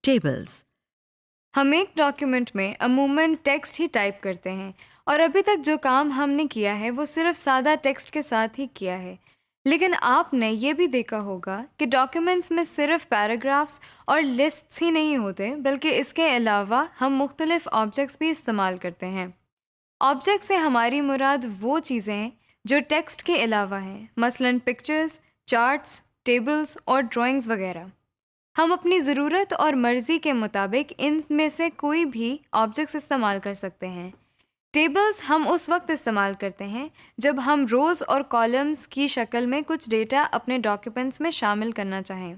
Tables. हम एक document में अमूमन टेक्स्ट ही टाइप करते हैं और अभी तक जो काम हमने किया है वो सिर्फ सादा टेक्स्ट के साथ ही किया है। लेकिन आपने ये भी देखा होगा कि डॉक्यूमेंट्स में सिर्फ पैराग्राफ्स और लिस्ट्स ही नहीं होते, बल्कि इसके अलावा हम मुख्तलिफ ऑब्जेक्ट्स भी इस्तेमाल करते हैं। ऑब्जेक्ट से हमारी मुराद वो चीज़ें हैं जो टेक्स्ट के अलावा हैं, मसलन पिक्चर्स, चार्ट्स, टेबल्स और ड्राइंग्स वगैरह। हम अपनी ज़रूरत और मर्ज़ी के मुताबिक इनमें से कोई भी ऑब्जेक्ट्स इस्तेमाल कर सकते हैं। टेबल्स हम उस वक्त इस्तेमाल करते हैं जब हम रोज़ और कॉलम्स की शक्ल में कुछ डेटा अपने डॉक्यूमेंट्स में शामिल करना चाहें।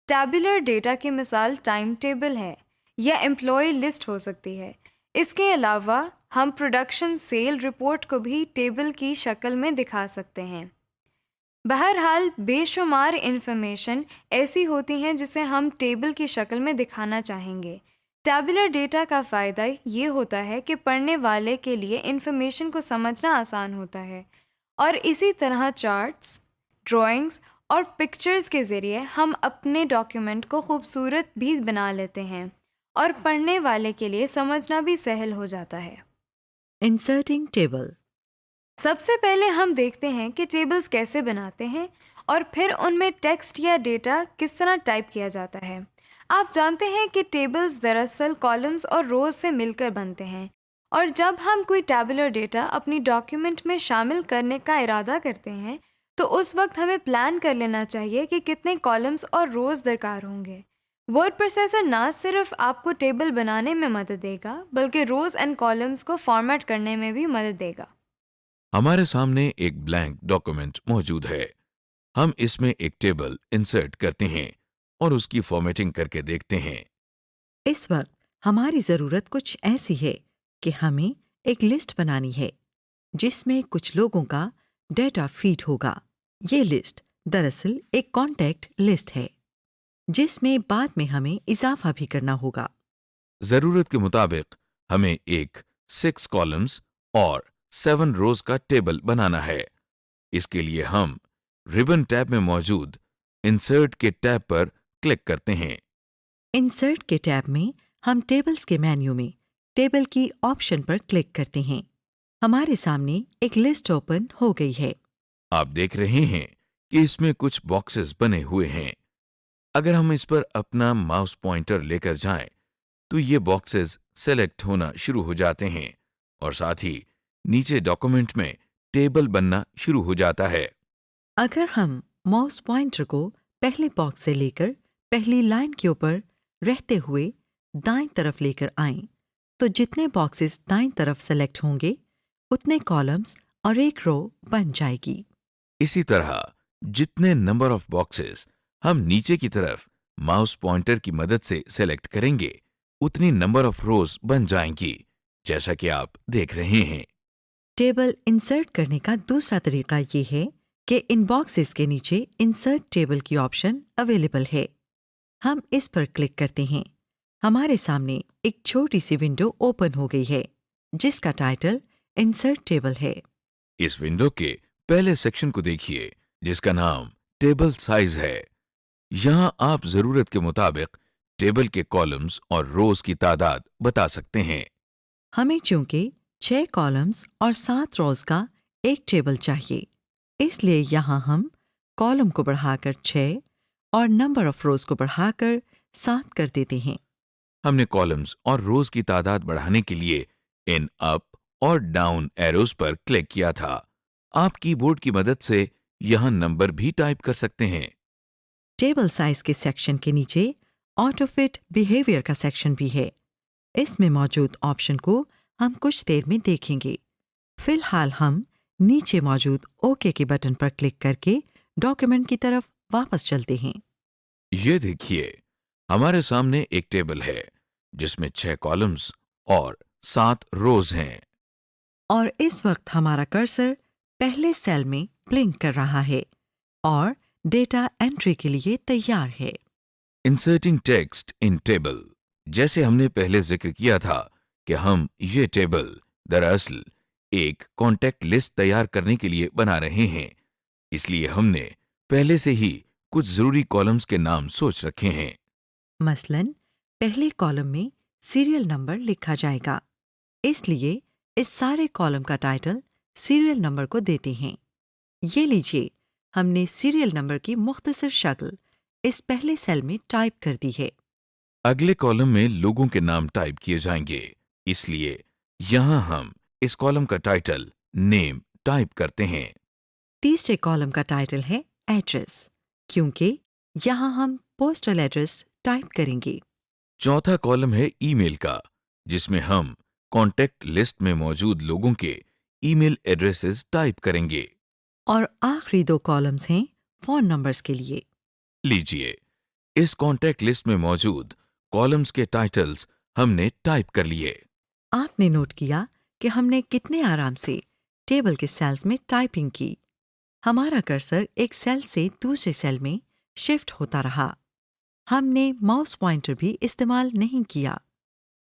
टैबुलर डेटा की मिसाल टाइम टेबल है या एम्प्लॉय लिस्ट हो सकती है। इसके अलावा हम प्रोडक्शन सेल रिपोर्ट को भी टेबल की शक्ल में दिखा सकते हैं। बहरहाल बेशुमार इन्फॉर्मेशन ऐसी होती हैं जिसे हम टेबल की शक्ल में दिखाना चाहेंगे। टैबुलर डेटा का फ़ायदा ये होता है कि पढ़ने वाले के लिए इन्फॉर्मेशन को समझना आसान होता है, और इसी तरह चार्ट्स, ड्राइंग्स और पिक्चर्स के ज़रिए हम अपने डॉक्यूमेंट को खूबसूरत भी बना लेते हैं और पढ़ने वाले के लिए समझना भी सहल हो जाता है। Inserting table. सबसे पहले हम देखते हैं कि टेबल्स कैसे बनाते हैं और फिर उनमें टेक्स्ट या डेटा किस तरह टाइप किया जाता है। आप जानते हैं कि टेबल्स दरअसल कॉलम्स और रोज से मिलकर बनते हैं, और जब हम कोई टैबुलर डेटा अपनी डॉक्यूमेंट में शामिल करने का इरादा करते हैं तो उस वक्त हमें प्लान कर लेना चाहिए कि कितने कॉलम्स और रोज दरकार होंगे। वर्ड प्रोसेसर ना सिर्फ आपको टेबल बनाने में मदद देगा, बल्कि रोज एंड कॉलम्स को फॉर्मेट करने में भी मदद देगा। हमारे सामने एक ब्लैंक डॉक्यूमेंट मौजूद है। हम इसमें एक टेबल इंसर्ट करते हैं और उसकी फॉर्मेटिंग करके देखते हैं। इस वक्त हमारी ज़रूरत कुछ ऐसी है कि हमें एक लिस्ट बनानी है जिसमें कुछ लोगों का डेटा फीड होगा। ये लिस्ट दरअसल एक कॉन्टैक्ट लिस्ट है जिसमें बाद में हमें इजाफा भी करना होगा। जरूरत के मुताबिक हमें एक 6 कॉलम्स और 7 रोज का टेबल बनाना है। इसके लिए हम रिबन टैब में मौजूद इंसर्ट के टैब पर क्लिक करते हैं। इंसर्ट के टैब में हम टेबल्स के मेन्यू में टेबल की ऑप्शन पर क्लिक करते हैं। हमारे सामने एक लिस्ट ओपन हो गई है। आप देख रहे हैं कि इसमें कुछ बॉक्सेस बने हुए हैं। अगर हम इस पर अपना माउस पॉइंटर लेकर जाएं, तो ये बॉक्सेस सेलेक्ट होना शुरू हो जाते हैं और साथ ही नीचे डॉक्यूमेंट में टेबल बनना शुरू हो जाता है। अगर हम माउस पॉइंटर को पहले बॉक्स से लेकर पहली लाइन के ऊपर रहते हुए दाईं तरफ लेकर आएं, तो जितने बॉक्सेस दाईं तरफ सेलेक्ट होंगे उतने कॉलम्स और एक रो बन जाएगी। इसी तरह जितने नंबर ऑफ बॉक्सेस हम नीचे की तरफ माउस पॉइंटर की मदद से सेलेक्ट करेंगे, उतनी नंबर ऑफ रोज बन जाएंगी, जैसा कि आप देख रहे हैं। टेबल इंसर्ट करने का दूसरा तरीका ये है कि इन बॉक्सेस के नीचे इंसर्ट टेबल की ऑप्शन अवेलेबल है। हम इस पर क्लिक करते हैं। हमारे सामने एक छोटी सी विंडो ओपन हो गई है जिसका टाइटल इंसर्ट टेबल है। इस विंडो के पहले सेक्शन को देखिए, जिसका नाम टेबल साइज है। यहाँ आप जरूरत के मुताबिक टेबल के कॉलम्स और रोज की तादाद बता सकते हैं। हमें चूंकि 6 कॉलम्स और 7 रोज का एक टेबल चाहिए, इसलिए यहाँ हम कॉलम को बढ़ाकर 6 और नंबर ऑफ रोज को बढ़ाकर 7 कर देते हैं। हमने कॉलम्स और रोज की तादाद बढ़ाने के लिए इन अप और डाउन एरोज पर क्लिक किया था। आप कीबोर्ड की मदद से यहाँ नंबर भी टाइप कर सकते हैं। टेबल साइज के सेक्शन के नीचे ऑटोफिट बिहेवियर का सेक्शन भी है। इसमें मौजूद ऑप्शन को हम कुछ देर में देखेंगे। फिलहाल हम नीचे मौजूद ओके के बटन पर क्लिक करके डॉक्यूमेंट की तरफ वापस चलते हैं। ये देखिए, हमारे सामने एक टेबल है जिसमें 6 कॉलम्स और 7 रोज हैं। और इस वक्त हमारा कर्सर पहले सेल में ब्लिंक कर रहा है और डेटा एंट्री के लिए तैयार है। Inserting text in table. जैसे हमने पहले जिक्र किया था कि हम ये टेबल दरअसल एक कॉन्टैक्ट लिस्ट तैयार करने के लिए बना रहे हैं, इसलिए हमने पहले से ही कुछ जरूरी कॉलम्स के नाम सोच रखे हैं। मसलन पहले कॉलम में सीरियल नंबर लिखा जाएगा, इसलिए इस सारे कॉलम का टाइटल सीरियल नंबर को देते हैं। ये लीजिए, हमने सीरियल नंबर की मुख्तसर शक्ल इस पहले सेल में टाइप कर दी है। अगले कॉलम में लोगों के नाम टाइप किए जाएंगे, इसलिए यहां हम इस कॉलम का टाइटल नेम टाइप करते हैं। तीसरे कॉलम का टाइटल है एड्रेस, क्योंकि यहाँ हम पोस्टल एड्रेस टाइप करेंगे। चौथा कॉलम है ईमेल का, जिसमें हम कॉन्टैक्ट लिस्ट में मौजूद लोगों के ईमेल एड्रेसेस टाइप करेंगे। और आखिरी दो कॉलम्स हैं फोन नंबर्स के लिए। लीजिए, इस कॉन्टैक्ट लिस्ट में मौजूद कॉलम्स के टाइटल्स हमने टाइप कर लिए। आपने नोट किया कि हमने कितने आराम से टेबल के सेल्स में टाइपिंग की। हमारा कर्सर एक सेल से दूसरे सेल में शिफ्ट होता रहा। हमने माउस पॉइंटर भी इस्तेमाल नहीं किया।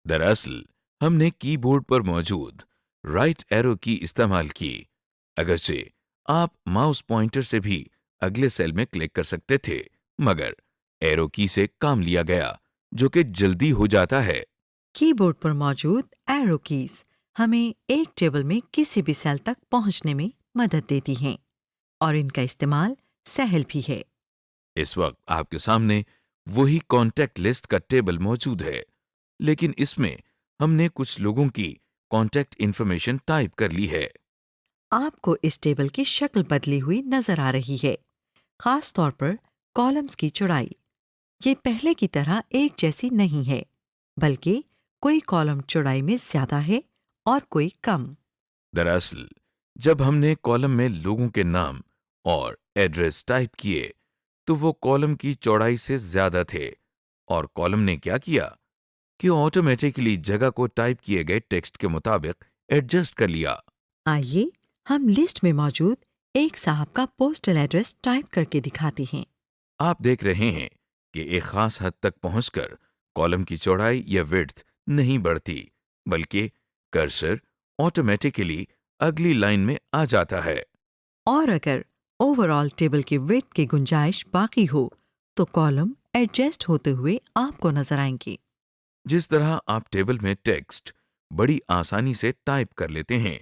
दरअसल हमने कीबोर्ड पर मौजूद राइट एरो की इस्तेमाल की। अगरचे आप माउस पॉइंटर से भी अगले सेल में क्लिक कर सकते थे, मगर एरो की से काम लिया गया, जो कि जल्दी हो जाता है। कीबोर्ड पर मौजूद एरो कीज हमें एक टेबल में किसी भी सेल तक पहुंचने में मदद देती हैं और इनका इस्तेमाल सहल भी है। इस वक्त आपके सामने वही कॉन्टैक्ट लिस्ट का टेबल मौजूद है, लेकिन इसमें हमने कुछ लोगों की कॉन्टैक्ट इंफॉर्मेशन टाइप कर ली है। आपको इस टेबल की शक्ल बदली हुई नजर आ रही है, खास तौर पर कॉलम्स की चौड़ाई। ये पहले की तरह एक जैसी नहीं है, बल्कि कोई कॉलम चौड़ाई में ज्यादा है और कोई कम। दरअसल जब हमने कॉलम में लोगों के नाम और एड्रेस टाइप किए, तो वो कॉलम की चौड़ाई से ज्यादा थे, और कॉलम ने क्या किया कि ऑटोमेटिकली जगह को टाइप किए गए टेक्स्ट के मुताबिक एडजस्ट कर लिया। आइए हम लिस्ट में मौजूद एक साहब का पोस्टल एड्रेस टाइप करके दिखाते हैं। आप देख रहे हैं कि एक खास हद तक पहुंचकर कॉलम की चौड़ाई या विड्थ नहीं बढ़ती, बल्कि कर्सर ऑटोमेटिकली अगली लाइन में आ जाता है। और अगर ओवरऑल टेबल की विड्थ की गुंजाइश बाकी हो, तो कॉलम एडजस्ट होते हुए आपको नजर आएंगे। जिस तरह आप टेबल में टेक्स्ट बड़ी आसानी से टाइप कर लेते हैं,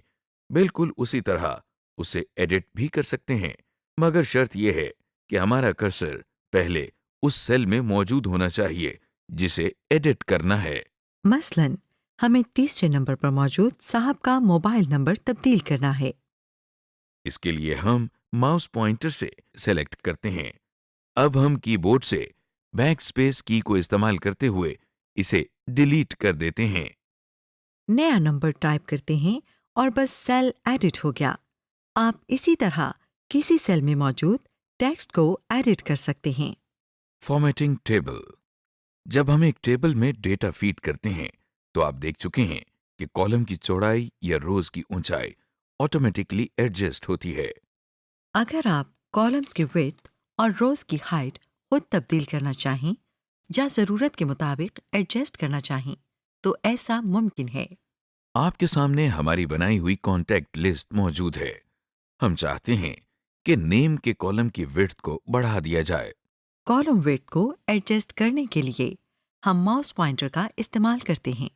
बिल्कुल उसी तरह उसे एडिट भी कर सकते हैं, मगर शर्त यह है कि हमारा कर्सर पहले उस सेल में मौजूद होना चाहिए जिसे एडिट करना है। मसलन हमें तीसरे नंबर पर मौजूद साहब का मोबाइल नंबर तब्दील करना है। इसके लिए हम माउस पॉइंटर से सेलेक्ट करते हैं। अब हम कीबोर्ड से बैक स्पेस की को इस्तेमाल करते हुए इसे डिलीट कर देते हैं। नया नंबर टाइप करते हैं और बस सेल एडिट हो गया। आप इसी तरह किसी सेल में मौजूद टेक्स्ट को एडिट कर सकते हैं। Formatting table. जब हम एक टेबल में डेटा फीड करते हैं, तो आप देख चुके हैं कि कॉलम की चौड़ाई या रोज की ऊंचाई ऑटोमेटिकली एडजस्ट होती है। अगर आप कॉलम्स की विड्थ और रोज की हाइट खुद तब्दील करना चाहें या ज़रूरत के मुताबिक एडजस्ट करना चाहें, तो ऐसा मुमकिन है। आपके सामने हमारी बनाई हुई कॉन्टैक्ट लिस्ट मौजूद है। हम चाहते हैं कि नेम के कॉलम की विड्थ को बढ़ा दिया जाए। कॉलम विड्थ को एडजस्ट करने के लिए हम माउस पॉइंटर का इस्तेमाल करते हैं।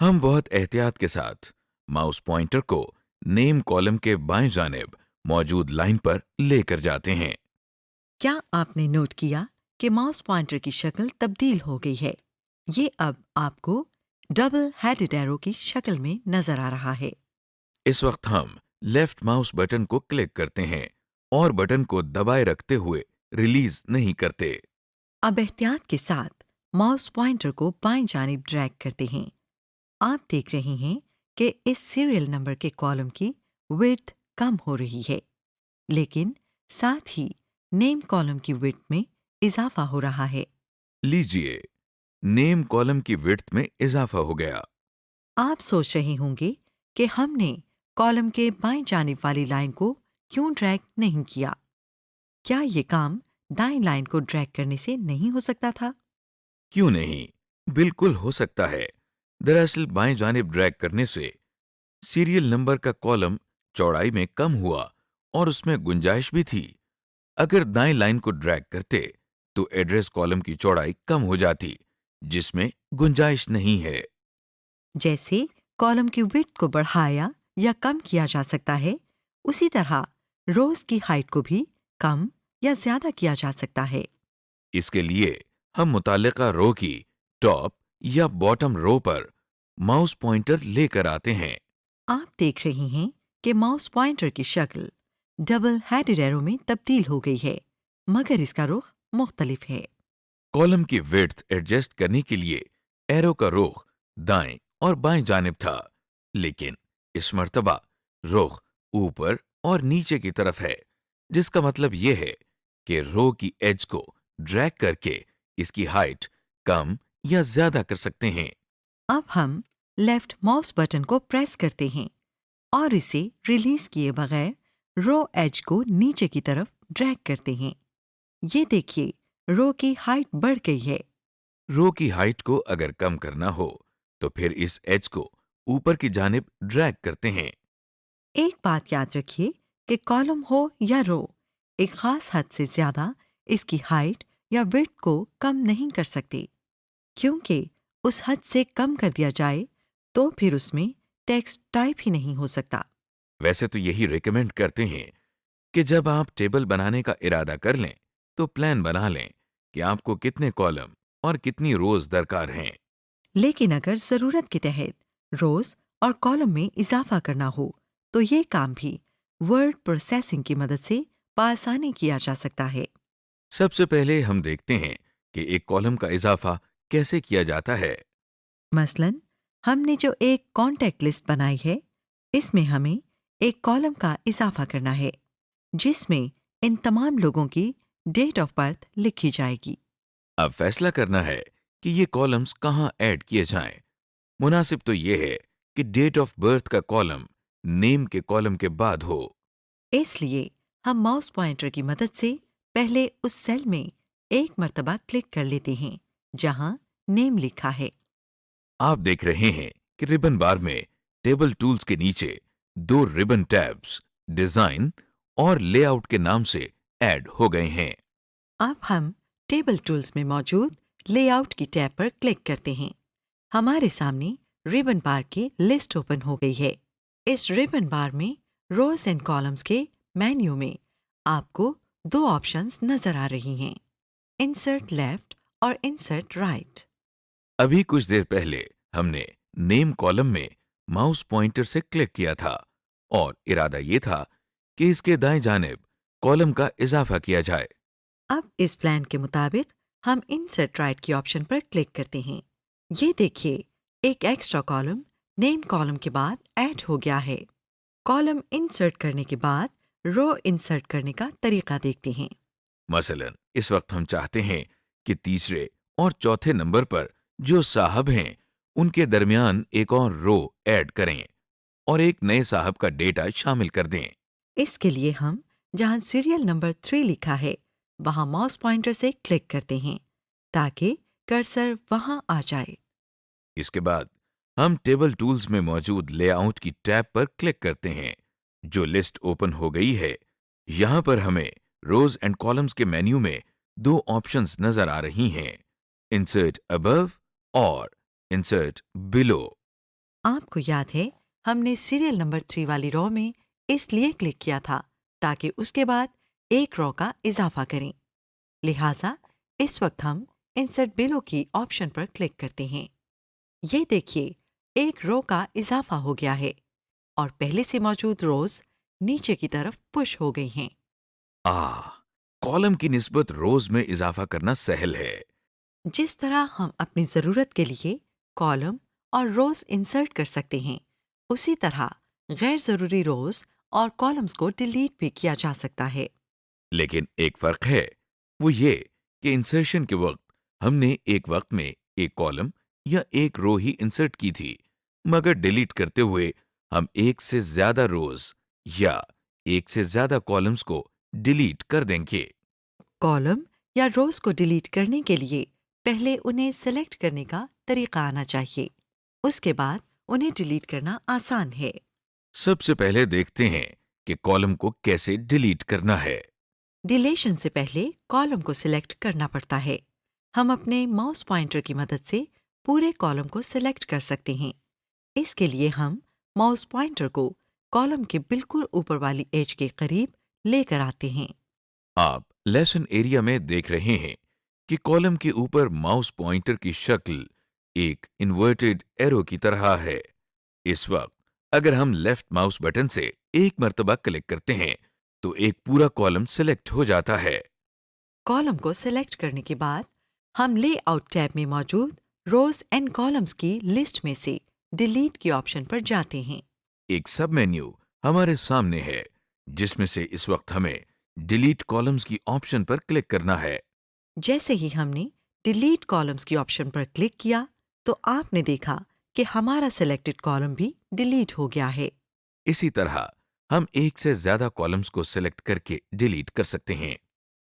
हम बहुत एहतियात के साथ माउस पॉइंटर को नेम कॉलम के बाएं जानिब मौजूद लाइन पर लेकर जाते हैं। क्या आपने नोट किया कि माउस पॉइंटर की शक्ल तब्दील हो गई है? ये अब आपको डबल हेडेड एरो की शक्ल में नजर आ रहा है। इस वक्त हम लेफ्ट माउस बटन को क्लिक करते हैं और बटन को दबाए रखते हुए रिलीज नहीं करते। अब एहतियात के साथ माउस पॉइंटर को बाएं जानिब ड्रैग करते हैं। आप देख रहे हैं कि इस सीरियल नंबर के कॉलम की विड्थ कम हो रही है, लेकिन साथ ही नेम कॉलम की विड्थ में इजाफा हो रहा है। लीजिए, नेम कॉलम की विड्थ में इजाफा हो गया। आप सोच रहे होंगे कि हमने कॉलम के बाएं जानिब वाली लाइन को क्यों ड्रैग नहीं किया। क्या ये काम दाएं लाइन को ड्रैग करने से नहीं हो सकता था? क्यों नहीं, बिल्कुल हो सकता है। दरअसल बाएं जानिब ड्रैग करने से सीरियल नंबर का कॉलम चौड़ाई में कम हुआ और उसमें गुंजाइश भी थी। अगर दाएं लाइन को ड्रैग करते तो एड्रेस कॉलम की चौड़ाई कम हो जाती, जिसमें गुंजाइश नहीं है। जैसे कॉलम की विड्थ को बढ़ाया या कम किया जा सकता है, उसी तरह रोज की हाइट को भी कम या ज्यादा किया जा सकता है। इसके लिए हम मुतालिका रो की टॉप या बॉटम रो पर माउस पॉइंटर लेकर आते हैं। आप देख रही हैं कि माउस पॉइंटर की शक्ल डबल हेडेड एरो में तब्दील हो गई है, मगर इसका रुख मुख्तलिफ है। कॉलम की विड्थ एडजस्ट करने के लिए एरो का रुख दाएं और बाएं जानिब था, लेकिन इस मर्तबा रुख ऊपर और नीचे की तरफ है, जिसका मतलब यह है कि रो की एज को ड्रैग करके इसकी हाइट कम या ज्यादा कर सकते हैं। अब हम लेफ्ट माउस बटन को प्रेस करते हैं और इसे रिलीज किए बगैर रो एज को नीचे की तरफ ड्रैग करते हैं। ये देखिए, रो की हाइट बढ़ गई है। रो की हाइट को अगर कम करना हो तो फिर इस एज को ऊपर की जानिब ड्रैग करते हैं। एक बात याद रखिए कि कॉलम हो या रो, एक खास हद से ज्यादा इसकी हाइट या विड्थ को कम नहीं कर सकते, क्योंकि उस हद से कम कर दिया जाए तो फिर उसमें टेक्स्ट टाइप ही नहीं हो सकता। वैसे तो यही रिकमेंड करते हैं कि जब आप टेबल बनाने का इरादा कर लें तो प्लान बना लें कि आपको कितने कॉलम और कितनी रोज दरकार हैं। लेकिन अगर जरूरत के तहत रोज और कॉलम में इजाफा करना हो तो ये काम भी वर्ड प्रोसेसिंग की मदद से बआसानी किया जा सकता है। सबसे पहले हम देखते हैं कि एक कॉलम का इजाफा कैसे किया जाता है। मसलन, हमने जो एक कॉन्टैक्ट लिस्ट बनाई है, इसमें हमें एक कॉलम का इजाफा करना है जिसमें इन तमाम लोगों की डेट ऑफ बर्थ लिखी जाएगी। अब फैसला करना है कि ये कॉलम्स कहाँ ऐड किए जाएं। मुनासिब तो ये है कि डेट ऑफ बर्थ का कॉलम नेम के कॉलम के बाद हो। इसलिए हम माउस पॉइंटर की मदद से पहले उस सेल में एक मर्तबा क्लिक कर लेते हैं जहां नेम लिखा है। आप देख रहे हैं कि रिबन बार में टेबल टूल्स के नीचे दो रिबन टैब्स डिजाइन और लेआउट के नाम से ऐड हो गए हैं। अब हम टेबल टूल्स में मौजूद लेआउट की टैब पर क्लिक करते हैं। हमारे सामने रिबन बार की लिस्ट ओपन हो गई है। इस रिबन बार में रोज एंड कॉलम्स के मेन्यू में आपको दो ऑप्शंस नजर आ रही हैं, इंसर्ट लेफ्ट और इंसर्ट राइट। अभी कुछ देर पहले हमने नेम कॉलम में माउस पॉइंटर से क्लिक किया था और इरादा ये था कि इसके दाएं जानिब कॉलम का इजाफा किया जाए। अब इस प्लान के मुताबिक हम इंसर्ट राइट की ऑप्शन पर क्लिक करते हैं। ये देखिए, एक एक्स्ट्रा कॉलम नेम कॉलम के बाद ऐड हो गया है। कॉलम इंसर्ट करने के बाद रो इंसर्ट करने का तरीका देखते हैं। मसलन इस वक्त हम चाहते हैं कि तीसरे और चौथे नंबर पर जो साहब हैं उनके दरमियान एक और रो ऐड करें और एक नए साहब का डेटा शामिल कर दें। इसके लिए हम जहां सीरियल नंबर 3 लिखा है वहां माउस पॉइंटर से क्लिक करते हैं ताकि कर्सर वहां आ जाए। इसके बाद हम टेबल टूल्स में मौजूद लेआउट की टैब पर क्लिक करते हैं। जो लिस्ट ओपन हो गई है, यहां पर हमें रोज एंड कॉलम्स के मेन्यू में दो ऑप्शंस नजर आ रही हैं, इंसर्ट अबव और इंसर्ट बिलो। आपको याद है, हमने सीरियल नंबर 3 वाली रो में इसलिए क्लिक किया था ताकि उसके बाद एक रो का इजाफा करें। लिहाजा इस वक्त हम इंसर्ट बिलो की ऑप्शन पर क्लिक करते हैं। ये देखिए, एक रो का इजाफा हो गया है और पहले से मौजूद रोज नीचे की तरफ पुश हो गई हैं। कॉलम की निस्बत रोज में इजाफा करना सहल है। जिस तरह हम अपनी ज़रूरत के लिए कॉलम और रोज इंसर्ट कर सकते हैं, उसी तरह गैर ज़रूरी रोज और कॉलम्स को डिलीट भी किया जा सकता है। लेकिन एक फर्क है, वो ये कि इंसर्शन के वक्त हमने एक वक्त में एक कॉलम या एक रो ही इंसर्ट की थी, मगर डिलीट करते हुए हम एक से ज्यादा रोज या एक से ज्यादा कॉलम्स को डिलीट कर देंगे। कॉलम या रोज को डिलीट करने के लिए पहले उन्हें सेलेक्ट करने का तरीका आना चाहिए। उसके बाद उन्हें डिलीट करना आसान है। सबसे पहले देखते हैं कि कॉलम को कैसे डिलीट करना है। डिलीशन से पहले कॉलम को सिलेक्ट करना पड़ता है। हम अपने माउस पॉइंटर की मदद से पूरे कॉलम को सिलेक्ट कर सकते हैं। इसके लिए हम माउस पॉइंटर को कॉलम के बिल्कुल ऊपर वाली एज के करीब लेकर आते हैं। आप लेसन एरिया में देख रहे हैं कि कॉलम के ऊपर माउस पॉइंटर की शक्ल एक इन्वर्टेड एरो की तरह है। इस वक्त अगर हम लेफ्ट माउस बटन से एक मर्तबा क्लिक करते हैं तो एक पूरा कॉलम सिलेक्ट हो जाता है। कॉलम को सिलेक्ट करने के बाद हम लेआउट टैब में मौजूद रोज एंड कॉलम्स की लिस्ट में से डिलीट के ऑप्शन पर जाते हैं। एक सब मेन्यू हमारे सामने है जिसमें से इस वक्त हमें डिलीट कॉलम्स की ऑप्शन पर क्लिक करना है। जैसे ही हमने डिलीट कॉलम्स की ऑप्शन पर क्लिक किया तो आपने देखा कि हमारा सिलेक्टेड कॉलम भी डिलीट हो गया है। इसी तरह हम एक से ज्यादा कॉलम्स को सिलेक्ट करके डिलीट कर सकते हैं।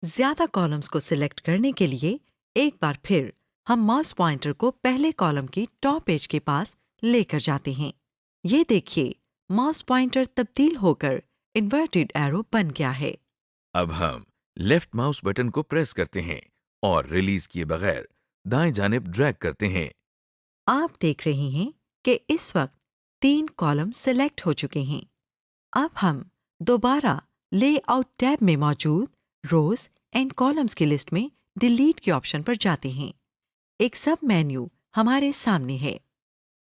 ज्यादा कॉलम्स को सिलेक्ट करने के लिए एक बार फिर हम माउस पॉइंटर को पहले कॉलम की टॉप एज के पास लेकर जाते हैं। ये देखिए, माउस पॉइंटर तब्दील होकर इन्वर्टेड एरो बन गया है। अब हम लेफ्ट माउस बटन को प्रेस करते हैं और रिलीज किए बगैर दाएं जानिब ड्रैग करते हैं। आप देख रहे हैं कि इस वक्त 3 कॉलम सिलेक्ट हो चुके हैं। अब हम दोबारा लेआउट टैब में मौजूद रोज एंड कॉलम्स की लिस्ट में डिलीट के ऑप्शन पर जाते हैं। एक सब मेन्यू हमारे सामने है।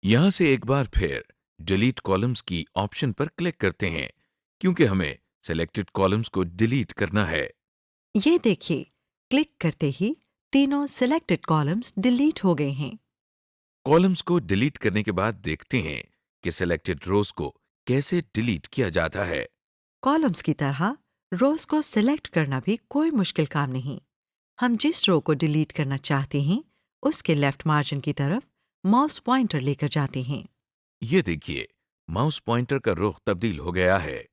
यहां से एक बार फिर डिलीट कॉलम्स की ऑप्शन पर क्लिक करते हैं क्योंकि हमें सिलेक्टेड कॉलम्स को डिलीट करना है। ये देखिए, क्लिक करते ही तीनों सिलेक्टेड कॉलम्स डिलीट हो गए हैं। कॉलम्स को डिलीट करने के बाद देखते हैं कि सिलेक्टेड रोज को कैसे डिलीट किया जाता है। कॉलम्स की तरह रोज को सिलेक्ट करना भी कोई मुश्किल काम नहीं। हम जिस रो को डिलीट करना चाहते हैं उसके लेफ्ट मार्जिन की तरफ माउस पॉइंटर लेकर जाते हैं। ये देखिए, माउस पॉइंटर का रुख तब्दील हो गया है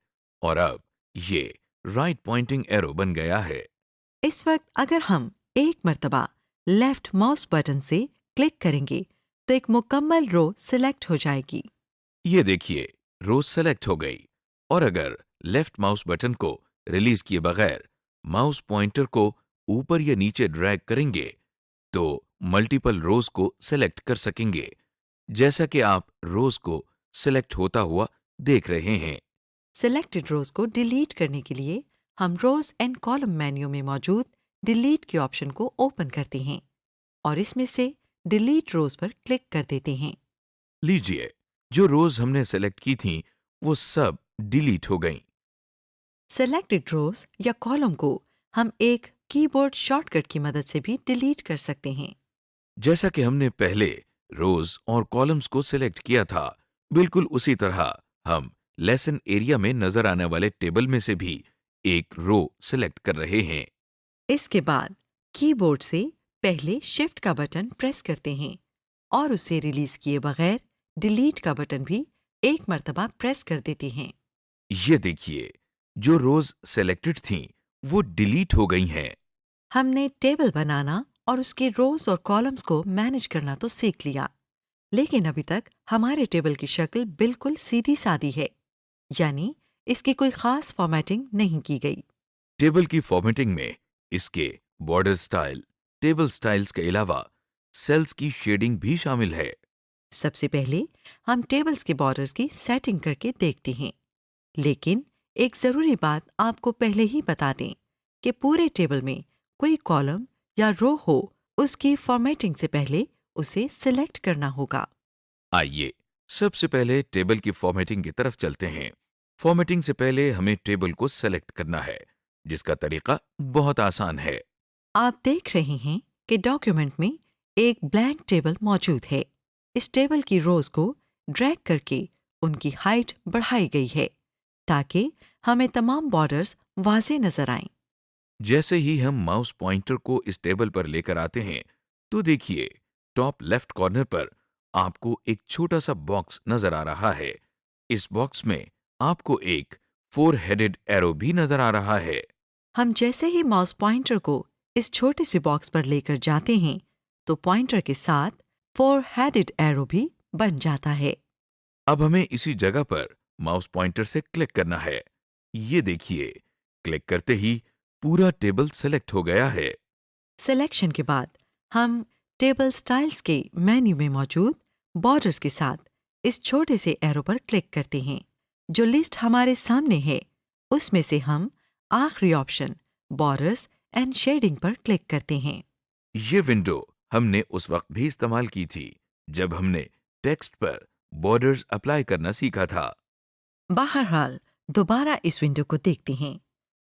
और अब ये राइट पॉइंटिंग एरो बन गया है। इस वक्त अगर हम एक मर्तबा लेफ्ट माउस बटन से क्लिक करेंगे तो एक मुकम्मल रो सिलेक्ट हो जाएगी। ये देखिए, रो सेलेक्ट हो गई और अगर लेफ्ट माउस बटन को रिलीज किए बगैर माउस पॉइंटर को ऊपर या नीचे ड्रैग करेंगे तो मल्टीपल रोज को सेलेक्ट कर सकेंगे, जैसा कि आप रोज को सेलेक्ट होता हुआ देख रहे हैं। सिलेक्टेड रोज को डिलीट करने के लिए हम रोज एंड कॉलम मेन्यू में मौजूद डिलीट के ऑप्शन को ओपन करते हैं और इसमें से डिलीट रोज पर क्लिक कर देते हैं। लीजिए, जो रोज हमने सेलेक्ट की थीं वो सब डिलीट हो गईं। सिलेक्टेड रोज या कॉलम को हम एक कीबोर्ड शॉर्टकट की मदद से भी डिलीट कर सकते हैं। जैसा कि हमने पहले रोज और कॉलम्स को सिलेक्ट किया था, बिल्कुल उसी तरह हम लेसन एरिया में नजर आने वाले टेबल में से भी एक रो सिलेक्ट कर रहे हैं। इसके बाद कीबोर्ड से पहले शिफ्ट का बटन प्रेस करते हैं और उसे रिलीज किए बगैर डिलीट का बटन भी एक मर्तबा प्रेस कर देते हैं। ये देखिए, जो रोज सेलेक्टेड थीं वो डिलीट हो गई हैं। हमने टेबल बनाना और उसके रोज और कॉलम्स को मैनेज करना तो सीख लिया, लेकिन अभी तक हमारे टेबल की शक्ल बिल्कुल सीधी सादी है, यानी इसकी कोई खास फॉर्मेटिंग नहीं की गई। टेबल की फॉर्मेटिंग में इसके बॉर्डर स्टाइल, टेबल स्टाइल्स के अलावा सेल्स की शेडिंग भी शामिल है। सबसे पहले हम टेबल्स के बॉर्डर्स की सेटिंग करके देखते हैं, लेकिन एक ज़रूरी बात आपको पहले ही बता दें कि पूरे टेबल में कोई कॉलम या रो हो, उसकी फॉर्मेटिंग से पहले उसे सिलेक्ट करना होगा। आइए सबसे पहले टेबल की फॉर्मेटिंग की तरफ चलते हैं। फॉर्मेटिंग से पहले हमें टेबल को सेलेक्ट करना है, जिसका तरीका बहुत आसान है। आप देख रहे हैं कि डॉक्यूमेंट में एक ब्लैंक टेबल मौजूद है। इस टेबल की रोज को ड्रैग करके उनकी हाइट बढ़ाई गई है ताकि हमें तमाम बॉर्डर्स वाज़ेह नजर आएं। जैसे ही हम माउस पॉइंटर को इस टेबल पर लेकर आते हैं तो देखिए, टॉप लेफ्ट कॉर्नर पर आपको एक छोटा सा बॉक्स नजर आ रहा है। इस बॉक्स में आपको एक 4 हेडेड एरो भी नजर आ रहा है। हम जैसे ही माउस पॉइंटर को इस छोटे से बॉक्स पर लेकर जाते हैं तो पॉइंटर के साथ 4 हेडेड एरो भी बन जाता है। अब हमें इसी जगह पर माउस पॉइंटर से क्लिक करना है। ये देखिए, क्लिक करते ही पूरा टेबल सेलेक्ट हो गया है। सिलेक्शन के बाद हम टेबल स्टाइल्स के मेन्यू में मौजूद बॉर्डर्स के साथ इस छोटे से एरो पर क्लिक करते हैं। जो लिस्ट हमारे सामने है उसमें से हम आखिरी ऑप्शन बॉर्डर्स एंड शेडिंग पर क्लिक करते हैं। ये विंडो हमने उस वक्त भी इस्तेमाल की थी जब हमने टेक्स्ट पर बॉर्डर्स अप्लाई करना सीखा था। बहरहाल दोबारा इस विंडो को देखते हैं।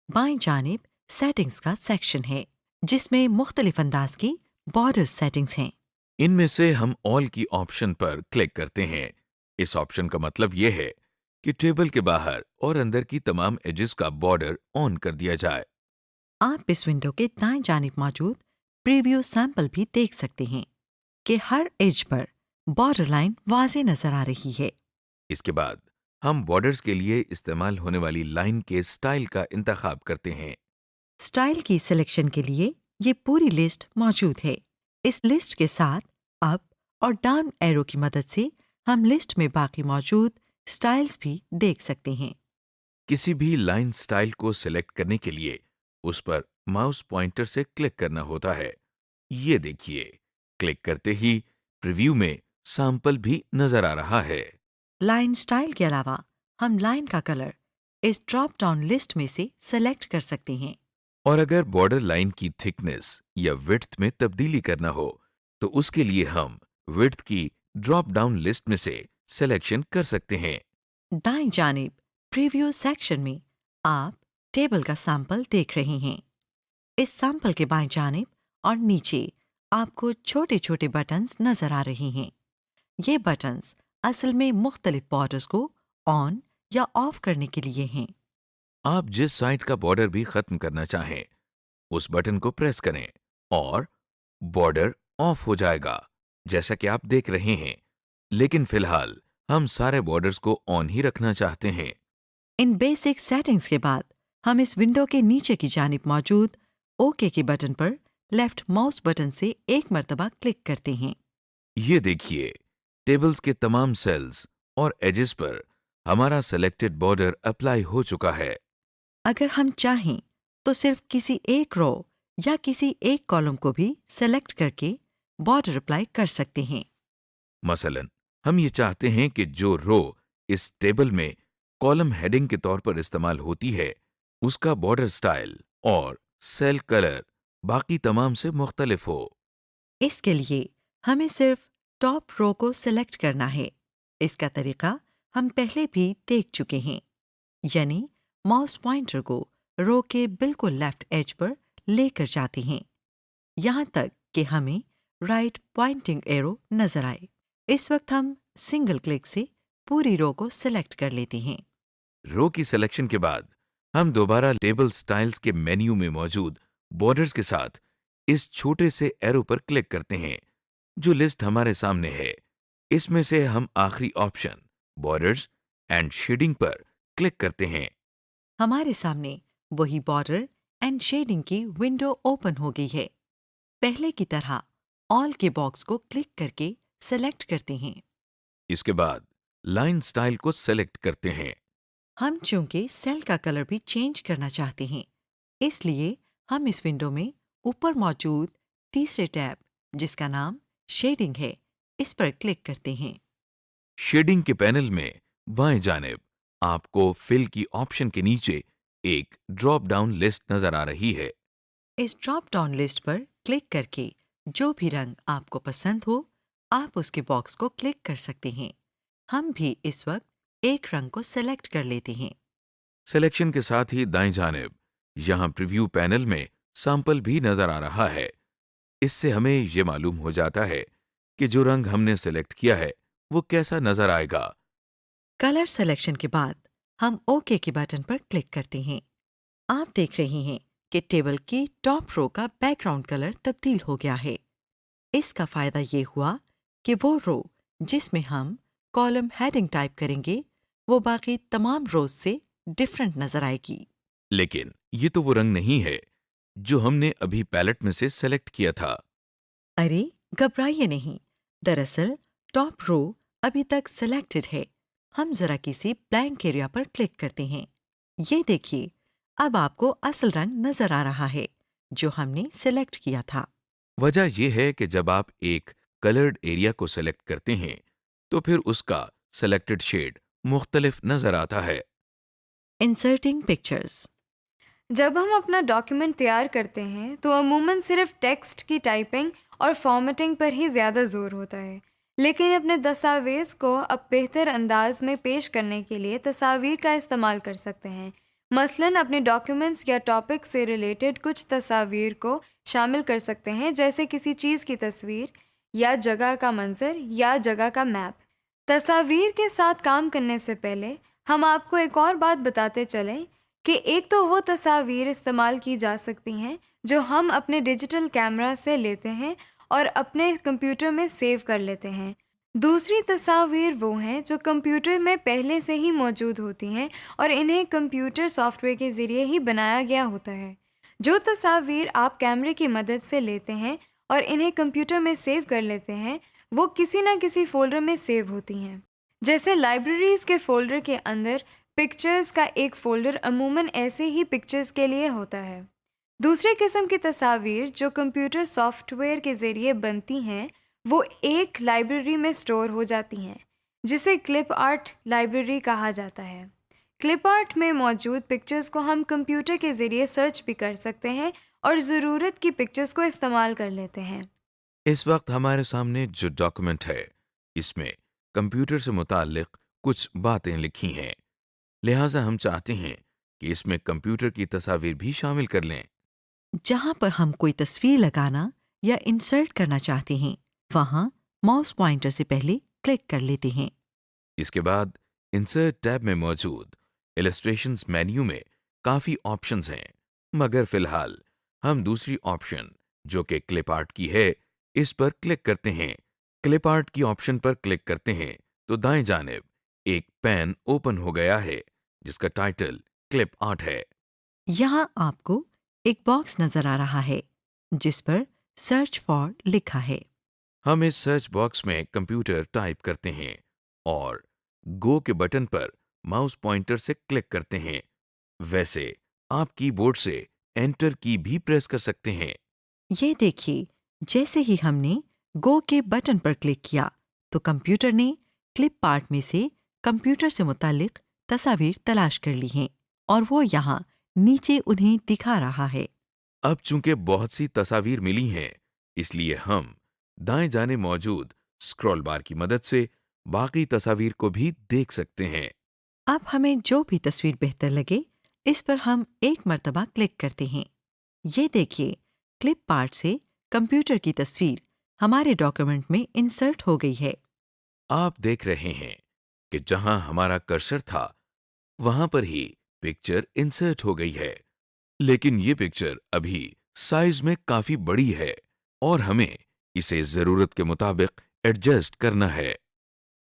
बाएं जानिब सेटिंग्स का सेक्शन है जिसमें मुख्तलिफ अंदाज की बॉर्डर सेटिंग्स हैं। इनमें से हम ऑल की ऑप्शन पर क्लिक करते हैं। इस ऑप्शन का मतलब यह है कि टेबल के बाहर और अंदर की तमाम एजेस का बॉर्डर ऑन कर दिया जाए। आप इस विंडो के दाएं जानिब मौजूद प्रीव्यू सैंपल भी देख सकते हैं कि हर एज पर बॉर्डर लाइन वाज़े नजर आ रही है। इसके बाद हम बॉर्डर्स के लिए इस्तेमाल होने वाली लाइन के स्टाइल का इंतखाब करते हैं। स्टाइल की सिलेक्शन के लिए ये पूरी लिस्ट मौजूद है। इस लिस्ट के साथ अप और डाउन एरो की मदद से हम लिस्ट में बाकी मौजूद स्टाइल्स भी देख सकते हैं। किसी भी लाइन स्टाइल को सिलेक्ट करने के लिए उस पर माउस पॉइंटर से क्लिक करना होता है। ये देखिए, क्लिक करते ही प्रीव्यू में सैंपल भी नजर आ रहा है। लाइन स्टाइल के अलावा हम लाइन का कलर इस ड्रॉप डाउन लिस्ट में से सेलेक्ट कर सकते हैं। और अगर बॉर्डर लाइन की थिकनेस या विड्थ में तब्दीली करना हो तो उसके लिए हम विड्थ की ड्रॉप डाउन लिस्ट में से सिलेक्शन कर सकते हैं। दाएं जानिब प्रीव्यू सेक्शन में आप टेबल का सैंपल देख रहे हैं। इस सैंपल के बाएं जानिब और नीचे आपको छोटे छोटे बटन्स नजर आ रहे हैं। ये बटन्स असल में मुख्तलिफ बॉर्डर्स को ऑन या ऑफ करने के लिए हैं। आप जिस साइड का बॉर्डर भी खत्म करना चाहें उस बटन को प्रेस करें और बॉर्डर ऑफ हो जाएगा, जैसा कि आप देख रहे हैं। लेकिन फिलहाल हम सारे बॉर्डर्स को ऑन ही रखना चाहते हैं। इन बेसिक सेटिंग्स के बाद हम इस विंडो के नीचे की जानिब मौजूद ओके के बटन पर लेफ्ट माउस बटन से एक मर्तबा क्लिक करते हैं। ये देखिए, टेबल्स के तमाम सेल्स और एजेस पर हमारा सेलेक्टेड बॉर्डर अप्लाई हो चुका है। अगर हम चाहें तो सिर्फ किसी एक रो या किसी एक कॉलम को भी सेलेक्ट करके बॉर्डर अप्लाई कर सकते हैं। मसलन हम ये चाहते हैं कि जो रो इस टेबल में कॉलम हेडिंग के तौर पर इस्तेमाल होती है उसका बॉर्डर स्टाइल और सेल कलर बाकी तमाम से मुख्तलिफ हो। इसके लिए हमें सिर्फ टॉप रो को सेलेक्ट करना है। इसका तरीका हम पहले भी देख चुके हैं, यानी माउस पॉइंटर को रो के बिल्कुल लेफ्ट एज पर लेकर जाते हैं यहाँ तक कि हमें राइट पॉइंटिंग एरो नजर आए। इस वक्त हम सिंगल क्लिक से पूरी रो को सेलेक्ट कर लेते हैं। रो की सिलेक्शन के बाद हम दोबारा टेबल स्टाइल्स के मेन्यू में मौजूद बॉर्डर्स के साथ इस छोटे से एरो पर क्लिक करते हैं जो लिस्ट हमारे सामने है। इसमें से हम आखिरी ऑप्शन बॉर्डर्स एंड शेडिंग पर क्लिक करते हैं। हमारे सामने वही बॉर्डर एंड शेडिंग की विंडो ओपन हो गई है। पहले की तरह ऑल के बॉक्स को क्लिक करके सेलेक्ट करते हैं। इसके बाद लाइन स्टाइल को सेलेक्ट करते हैं। हम चूंकि सेल का कलर भी चेंज करना चाहते हैं, इसलिए हम इस विंडो में ऊपर मौजूद तीसरे टैब जिसका नाम शेडिंग है इस पर क्लिक करते हैं। शेडिंग के पैनल में बाएं जानिब आपको फिल की ऑप्शन के नीचे एक ड्रॉप डाउन लिस्ट नजर आ रही है। इस ड्रॉप डाउन लिस्ट पर क्लिक करके जो भी रंग आपको पसंद हो आप उसके बॉक्स को क्लिक कर सकते हैं। हम भी इस वक्त एक रंग को सेलेक्ट कर लेते हैं। सिलेक्शन के साथ ही दाएं जानिब यहां प्रीव्यू पैनल में सैंपल भी नजर आ रहा है। इससे हमें ये मालूम हो जाता है कि जो रंग हमने सेलेक्ट किया है वो कैसा नजर आएगा। कलर सिलेक्शन के बाद हम ओके के बटन पर क्लिक करते हैं। आप देख रहे हैं कि टेबल की टॉप रो का बैकग्राउंड कलर तब्दील हो गया है। इसका फायदा ये हुआ कि वो रो जिसमें हम कॉलम हेडिंग टाइप करेंगे वो बाकी तमाम रोज से डिफरेंट नजर आएगी। लेकिन ये तो वो रंग नहीं है जो हमने अभी पैलेट में से सेलेक्ट किया था। अरे घबराइए नहीं, दरअसल टॉप रो अभी तक सिलेक्टेड है। हम जरा किसी ब्लैंक एरिया पर क्लिक करते हैं। ये देखिए, अब आपको असल रंग नजर आ रहा है जो हमने सिलेक्ट किया था। वजह यह है कि जब आप एक कलर्ड एरिया को सेलेक्ट करते हैं तो फिर उसका सेलेक्टेड शेड मुख्तलिफ नजर आता है। Inserting pictures. जब हम अपना डॉक्यूमेंट तैयार करते हैं तो अमूमन सिर्फ टेक्स्ट की टाइपिंग और फॉर्मेटिंग पर ही ज़्यादा ज़ोर होता है, लेकिन अपने दस्तावेज़ को अब बेहतर अंदाज में पेश करने के लिए तस्वीर का इस्तेमाल कर सकते हैं। मसलन अपने डॉक्यूमेंट्स या टॉपिक से रिलेटेड कुछ तस्वीर को शामिल कर सकते हैं, जैसे किसी चीज़ की तस्वीर या जगह का मंजर या जगह का मैप। तस्वीर के साथ काम करने से पहले हम आपको एक और बात बताते चलें कि एक तो वो तस्वीर इस्तेमाल की जा सकती हैं जो हम अपने डिजिटल कैमरा से लेते हैं और अपने कंप्यूटर में सेव कर लेते हैं। दूसरी तस्वीर वो हैं जो कंप्यूटर में पहले से ही मौजूद होती हैं और इन्हें कंप्यूटर सॉफ्टवेयर के ज़रिए ही बनाया गया होता है। जो तस्वीर आप कैमरे की मदद से लेते हैं और इन्हें कंप्यूटर में सेव कर लेते हैं, वो किसी न किसी फ़ोल्डर में सेव होती हैं। जैसे लाइब्रेरीज़ के फ़ोल्डर के अंदर पिक्चर्स का एक फ़ोल्डर अमूमन ऐसे ही पिक्चर्स के लिए होता है। दूसरे किस्म की तस्वीर जो कंप्यूटर सॉफ्टवेयर के ज़रिए बनती हैं, वो एक लाइब्रेरी में स्टोर हो जाती हैं, जिसे क्लिप आर्ट लाइब्रेरी कहा जाता है। क्लिप आर्ट में मौजूद पिक्चर्स को हम कंप्यूटर के ज़रिए सर्च भी कर सकते हैं और ज़रूरत की पिक्चर्स को इस्तेमाल कर लेते हैं। इस वक्त हमारे सामने जो डॉक्यूमेंट है इसमें कंप्यूटर से मुताल्लिक कुछ बातें लिखी हैं, लिहाजा हम चाहते हैं कि इसमें कंप्यूटर की तस्वीर भी शामिल कर लें। जहां पर हम कोई तस्वीर लगाना या इंसर्ट करना चाहते हैं, वहां माउस पॉइंटर से पहले क्लिक कर लेते हैं। इसके बाद इंसर्ट टैब में मौजूद इलस्ट्रेशंस मेन्यू में काफ़ी ऑप्शंस हैं, मगर फिलहाल हम दूसरी ऑप्शन जो कि क्लिप आर्ट की है इस पर क्लिक करते हैं। क्लिप आर्ट की ऑप्शन पर क्लिक करते हैं तो दाएं जानिब एक पैन ओपन हो गया है जिसका टाइटल क्लिप आर्ट है। यहाँ आपको एक बॉक्स नजर आ रहा है जिस पर सर्च फॉर लिखा है। हम इस सर्च बॉक्स में कंप्यूटर टाइप करते हैं और गो के बटन पर माउस पॉइंटर से क्लिक करते हैं। वैसे आप कीबोर्ड से एंटर की भी प्रेस कर सकते हैं। ये देखिए, जैसे ही हमने गो के बटन पर क्लिक किया तो कंप्यूटर ने क्लिप आर्ट में से कंप्यूटर से मुतालिक तस्वीर तलाश कर ली हैं और वो यहाँ नीचे उन्हें दिखा रहा है। अब चूंकि बहुत सी तस्वीर मिली हैं, इसलिए हम दाएं जाने मौजूद स्क्रॉल बार की मदद से बाकी तस्वीर को भी देख सकते हैं। अब हमें जो भी तस्वीर बेहतर लगे इस पर हम एक मर्तबा क्लिक करते हैं। ये देखिए, क्लिप आर्ट से कंप्यूटर की तस्वीर हमारे डॉक्यूमेंट में इंसर्ट हो गई है। आप देख रहे हैं कि जहां हमारा कर्सर था वहां पर ही पिक्चर इंसर्ट हो गई है, लेकिन ये पिक्चर अभी साइज में काफी बड़ी है और हमें इसे जरूरत के मुताबिक एडजस्ट करना है।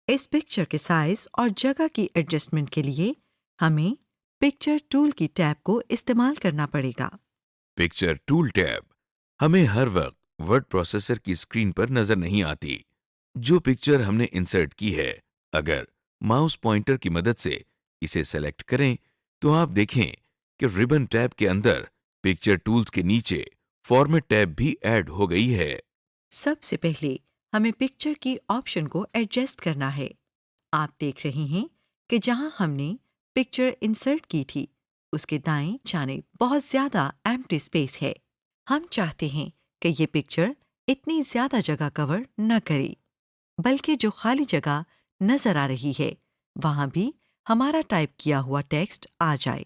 इस पिक्चर के साइज और जगह की एडजस्टमेंट के लिए हमें पिक्चर टूल की टैब को इस्तेमाल करना पड़ेगा। पिक्चर टूल टैब हमें हर वक्त वर्ड प्रोसेसर की स्क्रीन पर नजर नहीं आती। जो पिक्चर हमने इंसर्ट की है, अगर माउस पॉइंटर की मदद से इसे सेलेक्ट करें तो आप देखें कि रिबन टैब के अंदर पिक्चर टूल्स के नीचे फॉर्मेट टैब भी ऐड हो गई है। सबसे पहले हमें पिक्चर की ऑप्शन को एडजस्ट करना है। आप देख रहे हैं कि जहां हमने पिक्चर इंसर्ट की थी उसके दाएं जानिब बहुत ज्यादा एम्प्टी स्पेस है। हम चाहते हैं कि ये पिक्चर इतनी ज्यादा जगह कवर न करे, बल्कि जो खाली जगह नजर आ रही है वहां भी हमारा टाइप किया हुआ टेक्स्ट आ जाए।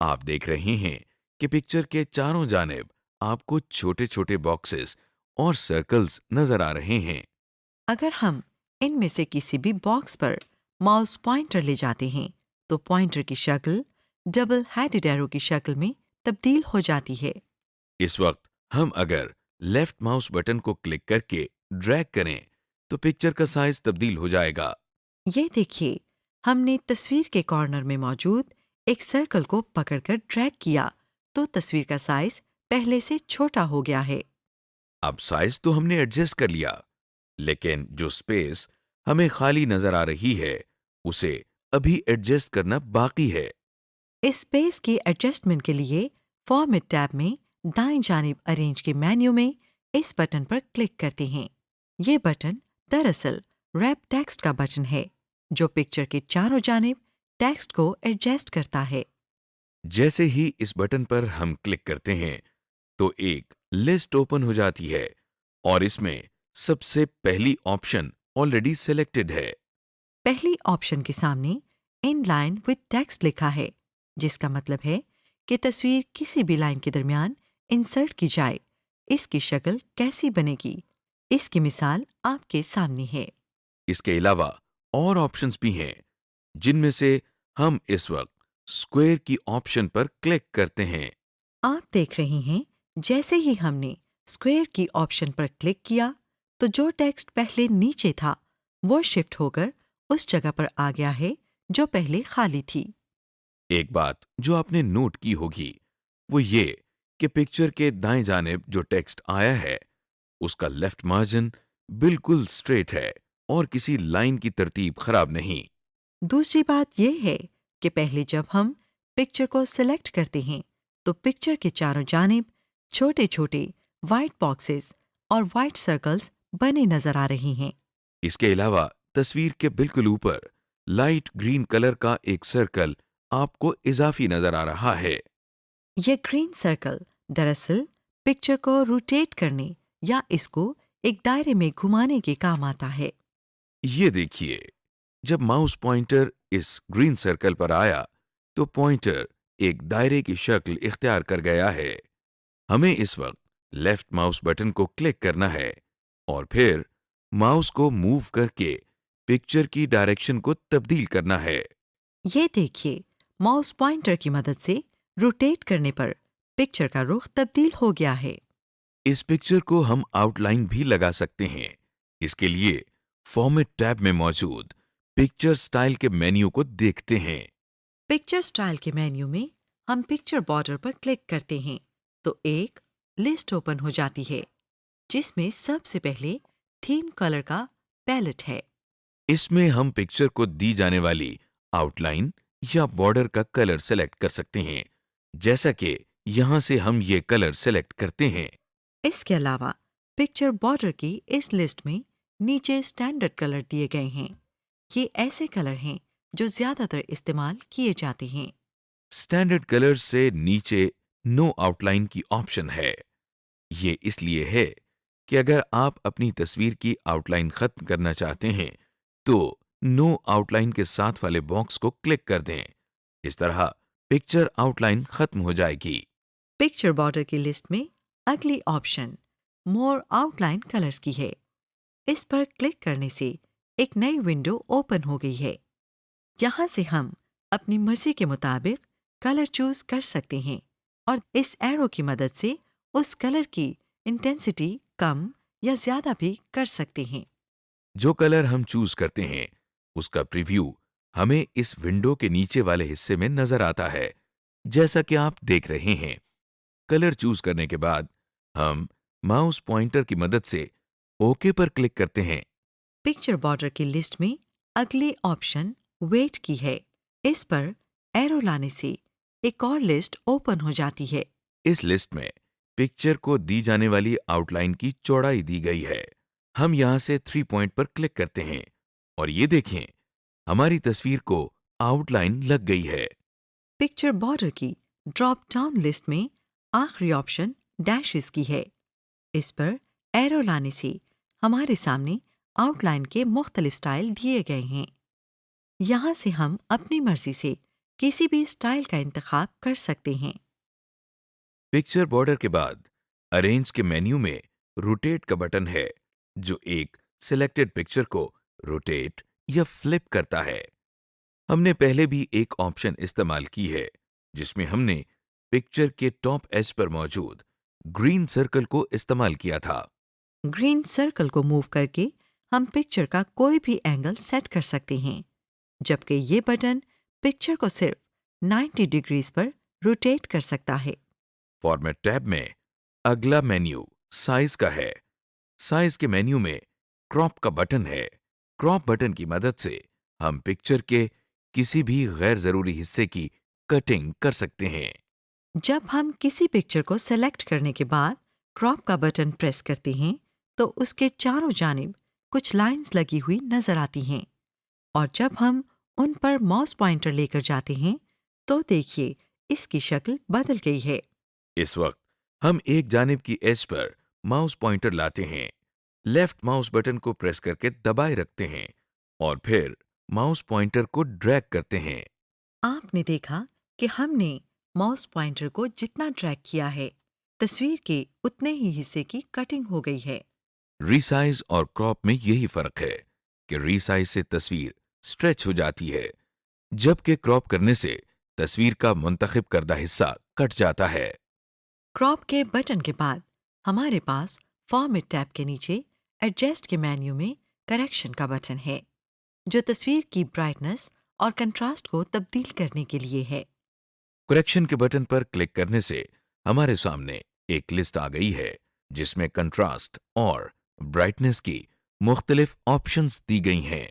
आप देख रहे हैं कि पिक्चर के चारों जानिब आपको छोटे छोटे बॉक्सेस और सर्कल्स नजर आ रहे हैं। अगर हम इनमें से किसी भी बॉक्स पर माउस पॉइंटर ले जाते हैं तो पॉइंटर की शक्ल डबल हेडेड एरो की शक्ल में तब्दील हो जाती है। इस वक्त हम अगर लेफ्ट माउस बटन को क्लिक करके ड्रैग करें तो पिक्चर का साइज तब्दील हो जाएगा। ये देखिए, हमने तस्वीर के कॉर्नर में मौजूद एक सर्कल को पकड़कर ड्रैग किया तो तस्वीर का साइज पहले से छोटा हो गया है। अब साइज तो हमने एडजस्ट कर लिया, लेकिन जो स्पेस हमें खाली नजर आ रही है उसे अभी एडजस्ट करना बाकी है। इस स्पेस की एडजस्टमेंट के लिए फॉर्मेट टैब में दाएं जानिब अरेंज के मेन्यू में इस बटन पर क्लिक करते हैं। ये बटन दरअसल रैप टेक्स्ट का बटन है जो पिक्चर के चारों जानिब टेक्स्ट को एडजस्ट करता है। जैसे ही इस बटन पर हम क्लिक करते हैं तो एक लिस्ट ओपन हो जाती है और इसमें सबसे पहली ऑप्शन ऑलरेडी सिलेक्टेड है। पहली ऑप्शन के सामने इन लाइन विद टेक्स्ट लिखा है, जिसका मतलब है कि तस्वीर किसी भी लाइन के दरमियान इंसर्ट की जाए, इसकी शक्ल कैसी बनेगी। इसकी मिसाल आपके सामने है। इसके अलावा और ऑप्शंस भी हैं जिनमें से हम इस वक्त स्क्वायर की ऑप्शन पर क्लिक करते हैं। आप देख रहे हैं जैसे ही हमने स्क्वायर की ऑप्शन पर क्लिक किया तो जो टेक्स्ट पहले नीचे था वो शिफ्ट होकर उस जगह पर आ गया है जो पहले खाली थी। एक बात जो आपने नोट की होगी वो ये कि पिक्चर के दाएं जानिब जो टेक्स्ट आया है उसका लेफ्ट मार्जिन बिल्कुल स्ट्रेट है और किसी लाइन की तरतीब खराब नहीं। दूसरी बात यह है कि पहले जब हम पिक्चर को सिलेक्ट करते हैं तो पिक्चर के चारों जानिब छोटे छोटे वाइट बॉक्सेस और वाइट सर्कल्स बने नजर आ रहे हैं। इसके अलावा तस्वीर के बिल्कुल ऊपर लाइट ग्रीन कलर का एक सर्कल आपको इजाफी नजर आ रहा है। यह ग्रीन सर्कल दरअसल पिक्चर को रोटेट करने या इसको एक दायरे में घुमाने के काम आता है। ये देखिए, जब माउस पॉइंटर इस ग्रीन सर्कल पर आया तो पॉइंटर एक दायरे की शक्ल इख्तियार कर गया है। हमें इस वक्त लेफ्ट माउस बटन को क्लिक करना है और फिर माउस को मूव करके पिक्चर की डायरेक्शन को तब्दील करना है। ये देखिए, माउस पॉइंटर की मदद से रोटेट करने पर पिक्चर का रुख तब्दील हो गया है। इस पिक्चर को हम आउटलाइन भी लगा सकते हैं। इसके लिए फॉर्मेट टैब में मौजूद पिक्चर स्टाइल के मेन्यू को देखते हैं। पिक्चर स्टाइल के मेन्यू में हम पिक्चर बॉर्डर पर क्लिक करते हैं तो एक लिस्ट ओपन हो जाती है जिसमें सबसे पहले थीम कलर का पैलेट है। इसमें हम पिक्चर को दी जाने वाली आउटलाइन या बॉर्डर का कलर सेलेक्ट कर सकते हैं, जैसा कि यहां से हम ये कलर सेलेक्ट करते हैं। इसके अलावा पिक्चर बॉर्डर की इस लिस्ट में नीचे स्टैंडर्ड कलर दिए गए हैं। ये ऐसे कलर हैं जो ज्यादातर इस्तेमाल किए जाते हैं। स्टैंडर्ड कलर से नीचे नो आउटलाइन की ऑप्शन है। ये इसलिए है कि अगर आप अपनी तस्वीर की आउटलाइन खत्म करना चाहते हैं तो नो आउटलाइन के साथ वाले बॉक्स को क्लिक कर दें। इस तरह पिक्चर आउटलाइन खत्म हो जाएगी। पिक्चर बॉर्डर की लिस्ट में अगली ऑप्शन मोर आउटलाइन कलर्स की है। इस पर क्लिक करने से एक नई विंडो ओपन हो गई है। यहाँ से हम अपनी मर्जी के मुताबिक कलर चूज कर सकते हैं और इस एरो की मदद से उस कलर की इंटेंसिटी कम या ज्यादा भी कर सकते हैं। जो कलर हम चूज करते हैं उसका प्रीव्यू हमें इस विंडो के नीचे वाले हिस्से में नजर आता है, जैसा कि आप देख रहे हैं। कलर चूज करने के बाद हम माउस पॉइंटर की मदद से ओके पर क्लिक करते हैं। पिक्चर बॉर्डर की लिस्ट में अगली ऑप्शन वेट की है। इस पर एरो लाने से एक और लिस्ट ओपन हो जाती है। इस लिस्ट में पिक्चर को दी जाने वाली आउटलाइन की चौड़ाई दी गई है। हम यहां से 3 पॉइंट पर क्लिक करते हैं और ये देखें, हमारी तस्वीर को आउटलाइन लग गई है। पिक्चर बॉर्डर की ड्रॉप डाउन लिस्ट में आखिरी ऑप्शन डैशेस की है। इस पर एरो लाने से हमारे सामने आउटलाइन के मुख्तलिफ स्टाइल दिए गए हैं। यहाँ से हम अपनी मर्जी से किसी भी स्टाइल का इंतखाब कर सकते हैं। पिक्चर बॉर्डर के बाद अरेंज के मेन्यू में रोटेट का बटन है जो एक सिलेक्टेड पिक्चर को रोटेट या फ्लिप करता है। हमने पहले भी एक ऑप्शन इस्तेमाल की है जिसमें हमने पिक्चर के टॉप एज पर मौजूद ग्रीन सर्कल को इस्तेमाल किया था। ग्रीन सर्कल को मूव करके हम पिक्चर का कोई भी एंगल सेट कर सकते हैं, जबकि ये बटन पिक्चर को सिर्फ 90 डिग्रीज पर रोटेट कर सकता है। फॉर्मेट टैब में अगला मेन्यू साइज का है। साइज के मेन्यू में क्रॉप का बटन है। क्रॉप बटन की मदद से हम पिक्चर के किसी भी गैर जरूरी हिस्से की कटिंग कर सकते हैं। जब हम किसी पिक्चर को सेलेक्ट करने के बाद क्रॉप का बटन प्रेस करते हैं तो उसके चारों जानिब कुछ लाइंस लगी हुई नजर आती हैं और जब हम उन पर माउस पॉइंटर लेकर जाते हैं तो देखिए इसकी शक्ल बदल गई है। इस वक्त हम एक जानिब की एज पर माउस पॉइंटर लाते हैं, लेफ्ट माउस बटन को प्रेस करके दबाए रखते हैं और फिर माउस पॉइंटर को ड्रैग करते हैं। आपने देखा कि हमने माउस पॉइंटर को जितना ड्रैग किया है, तस्वीर के उतने ही हिस्से की कटिंग हो गई है। रीसाइज और क्रॉप में यही फर्क है कि रीसाइज से तस्वीर स्ट्रेच हो जाती है, जबकि क्रॉप करने से तस्वीर का मुंतखब करदा हिस्सा कट जाता है। क्रॉप के बटन के बाद हमारे पास फॉर्मेट टैब के नीचे एडजस्ट के मेन्यू में करेक्शन का बटन है, जो तस्वीर की ब्राइटनेस और कंट्रास्ट को तब्दील करने के लिए है। करेक्शन के बटन पर क्लिक करने से हमारे सामने एक लिस्ट आ गई है जिसमें कंट्रास्ट और ब्राइटनेस की मुख्तलिफ ऑप्शंस दी गई हैं।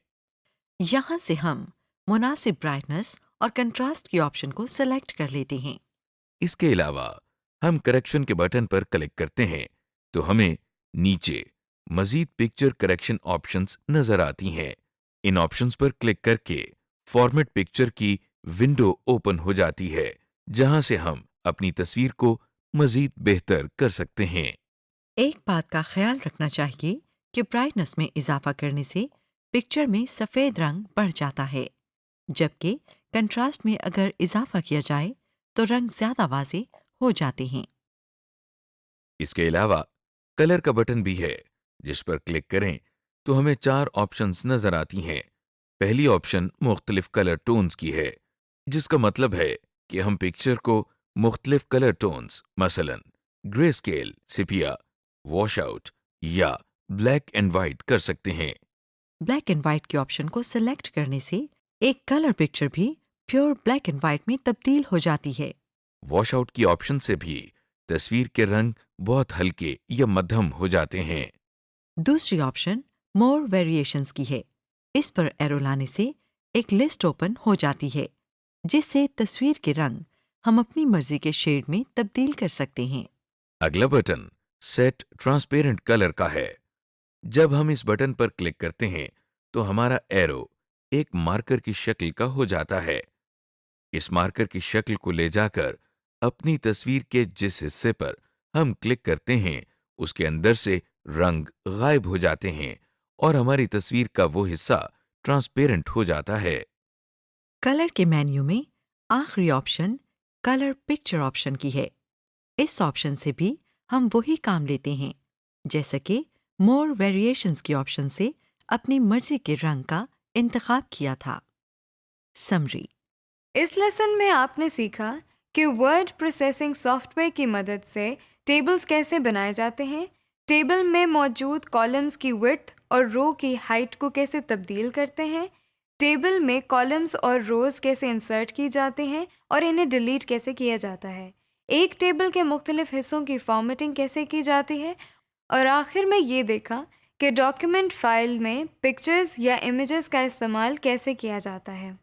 यहाँ से हम मुनासिब ब्राइटनेस और कंट्रास्ट की ऑप्शन को सेलेक्ट कर लेते हैं। इसके अलावा हम करेक्शन के बटन पर क्लिक करते हैं तो हमें नीचे मजीद पिक्चर करेक्शन ऑप्शंस नजर आती हैं। इन ऑप्शंस पर क्लिक करके फॉर्मेट पिक्चर की विंडो ओपन हो जाती है, जहां से हम अपनी तस्वीर को मजीद बेहतर कर सकते हैं। एक बात का ख्याल रखना चाहिए कि ब्राइटनेस में इजाफा करने से पिक्चर में सफ़ेद रंग बढ़ जाता है, जबकि कंट्रास्ट में अगर इजाफा किया जाए तो रंग ज़्यादा वाज़े हो जाते हैं। इसके अलावा कलर का बटन भी है, जिस पर क्लिक करें तो हमें 4 ऑप्शंस नजर आती हैं। पहली ऑप्शन मुख्तलिफ कलर टोन्स की है, जिसका मतलब है कि हम पिक्चर को मुख्तलिफ कलर टोन्स मसलन ग्रे स्केल, सिपिया, वॉश आउट या ब्लैक एंड वाइट कर सकते हैं। ब्लैक एंड वाइट के ऑप्शन को सिलेक्ट करने से एक कलर पिक्चर भी प्योर ब्लैक एंड वाइट में तब्दील हो जाती है। वॉश आउट की ऑप्शन से भी तस्वीर के रंग बहुत हल्के या मध्यम हो जाते हैं। दूसरी ऑप्शन मोर वेरिएशंस की है। इस पर एरो लाने से एक लिस्ट ओपन हो जाती है, जिससे तस्वीर के रंग हम अपनी मर्जी के शेड में तब्दील कर सकते हैं। अगला बटन सेट ट्रांसपेरेंट कलर का है। जब हम इस बटन पर क्लिक करते हैं तो हमारा एरो एक मार्कर की शक्ल का हो जाता है। इस मार्कर की शक्ल को ले जाकर अपनी तस्वीर के जिस हिस्से पर हम क्लिक करते हैं उसके अंदर से रंग गायब हो जाते हैं और हमारी तस्वीर का वो हिस्सा ट्रांसपेरेंट हो जाता है। कलर के मेन्यू में आखिरी ऑप्शन कलर पिक्चर ऑप्शन की है। इस ऑप्शन से भी हम वही काम लेते हैं जैसे कि मोर वेरिएशंस की ऑप्शन से अपनी मर्जी के रंग का इंतखाब किया था। समरी। इस लेसन में आपने सीखा कि वर्ड प्रोसेसिंग सॉफ्टवेयर की मदद से टेबल्स कैसे बनाए जाते हैं, टेबल में मौजूद कॉलम्स की विड्थ और रो की हाइट को कैसे तब्दील करते हैं, टेबल में कॉलम्स और रोज कैसे इंसर्ट की जाते हैं और इन्हें डिलीट कैसे किया जाता है, एक टेबल के मुख्तलिफ हिस्सों की फॉर्मेटिंग कैसे की जाती है और आखिर में ये देखा कि डॉक्यूमेंट फाइल में पिक्चर्स या इमेजेस का इस्तेमाल कैसे किया जाता है।